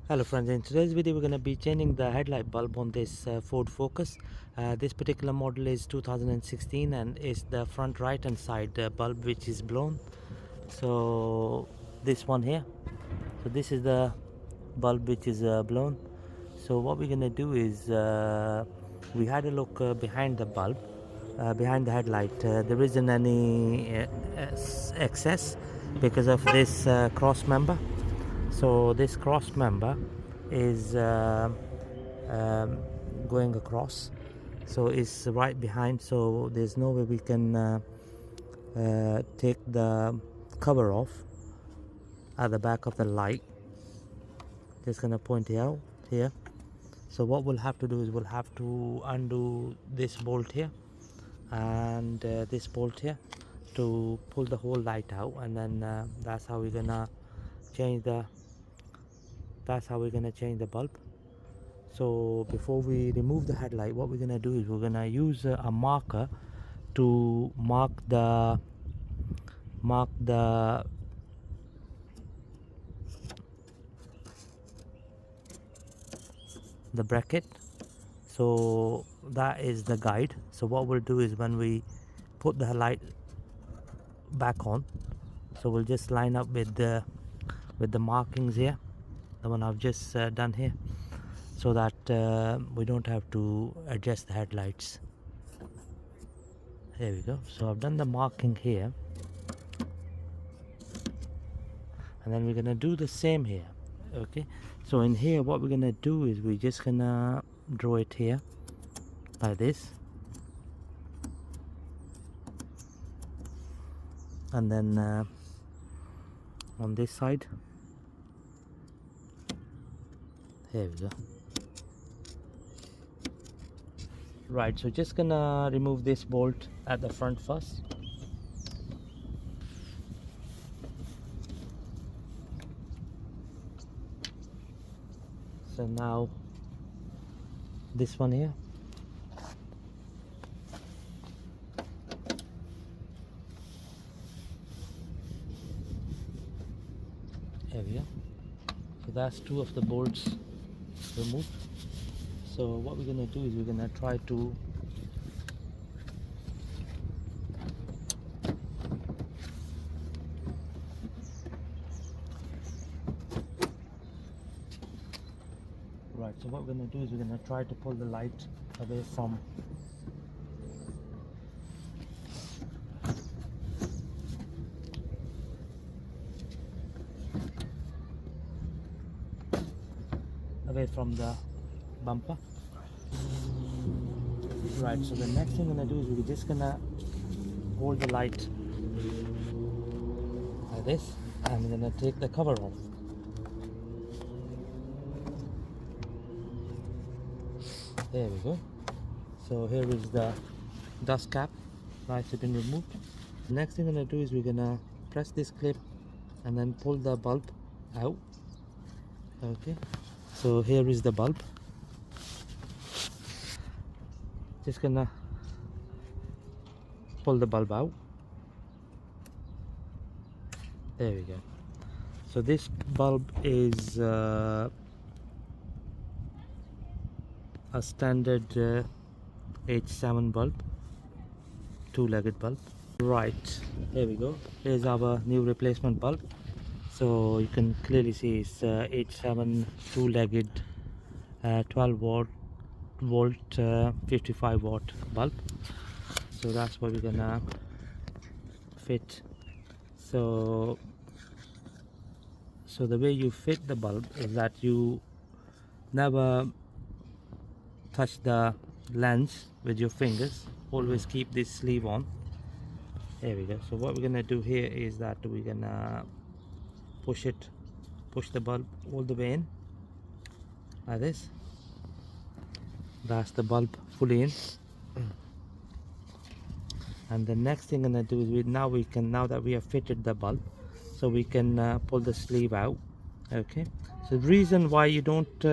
Hello friends, in today's video we're going to be changing the headlight bulb on this Ford Focus. This particular model is 2016 and is the front right hand side bulb which is blown. So this one here, so this is the bulb which is blown. So what we're going to do is we had a look behind the bulb, behind the headlight. There isn't any excess because of this cross member. So this cross member is going across, so it's right behind, so there's no way we can take the cover off at the back of the light. Just gonna point it out here. So what we'll have to do is we'll have to undo this bolt here and this bolt here to pull the whole light out, and then that's how we're gonna change the bulb. So before we remove the headlight, what we're gonna do is we're gonna use a marker to mark the bracket. So that is the guide. So what we'll do is when we put the light back on, so we'll just line up with the markings here, the one I've just done here, so that we don't have to adjust the headlights. There we go. So I've done the marking here, and then we're gonna do the same here. Okay, so in here what we're gonna do is we're just gonna draw it here like this, and then on this side, there we go. Right, so just gonna remove this bolt at the front first. So now this one here, there we go. So that's two of the bolts removed. So what we're gonna do is we're gonna try to try to pull the light away from the bumper. Right, so the next thing I'm gonna do is we're just gonna hold the light like this, and we're gonna take the cover off. There we go. So here is the dust cap. Lights have been removed. The next thing I'm gonna do is we're gonna press this clip and then pull the bulb out. Okay, so here is the bulb. Just gonna pull the bulb out. There we go. So this bulb is a standard H7 bulb, two-legged bulb. Right, here we go. Here's our new replacement bulb. So you can clearly see it's H7 two-legged 12 volt 55 watt bulb. So that's what we're gonna fit. So the way you fit the bulb is that you never touch the lens with your fingers. Always keep this sleeve on. There we go. So what we're gonna do here is that we're gonna push the bulb all the way in like this. That's the bulb fully in. And the next thing I'm gonna do is now that we have fitted the bulb, so we can pull the sleeve out. Okay, so the reason why you don't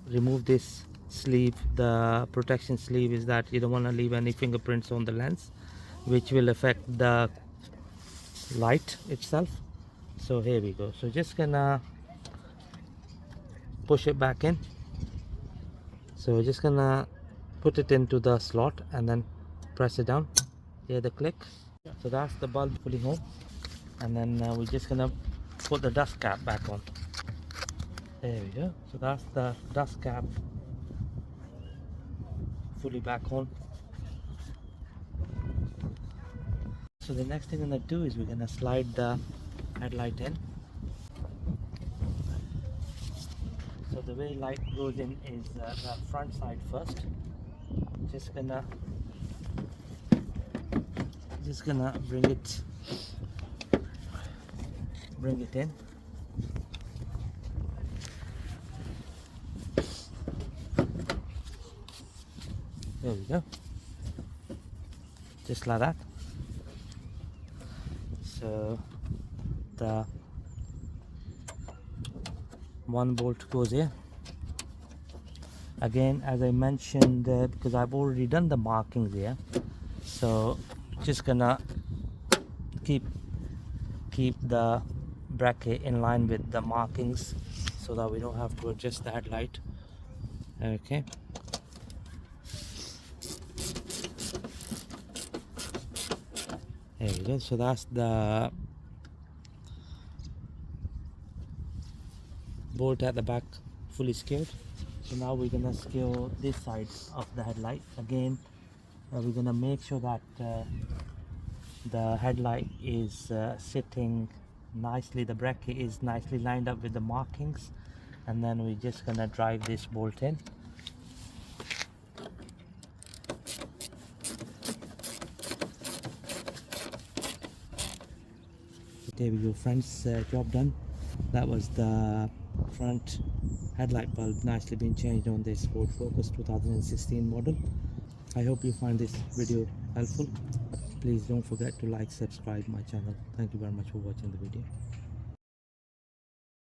remove this sleeve, the protection sleeve, is that you don't want to leave any fingerprints on the lens. which will affect the light itself. So here we go. So just gonna push it back in. So we're just gonna put it into the slot and then press it down. Hear the click. So that's the bulb fully home, and then we're just gonna put the dust cap back on. There we go. So that's the dust cap fully back on. So the next thing I'm gonna do is we're gonna slide the headlight in. So the way light goes in is the front side first. Just gonna bring it in. There we go. Just like that. So the one bolt goes here. Again, as I mentioned, because I've already done the markings here, so just gonna keep the bracket in line with the markings so that we don't have to adjust the headlight. Okay. There we go. So that's the bolt at the back fully secured. So now we're gonna secure this side of the headlight. Again, we're gonna make sure that the headlight is sitting nicely, the bracket is nicely lined up with the markings, and then we're just gonna drive this bolt in. There we go, friends, job done. That was the front headlight bulb nicely being changed on this Ford Focus 2016 model. I hope you find this video helpful. Please don't forget to like, subscribe my channel. Thank you very much for watching the video.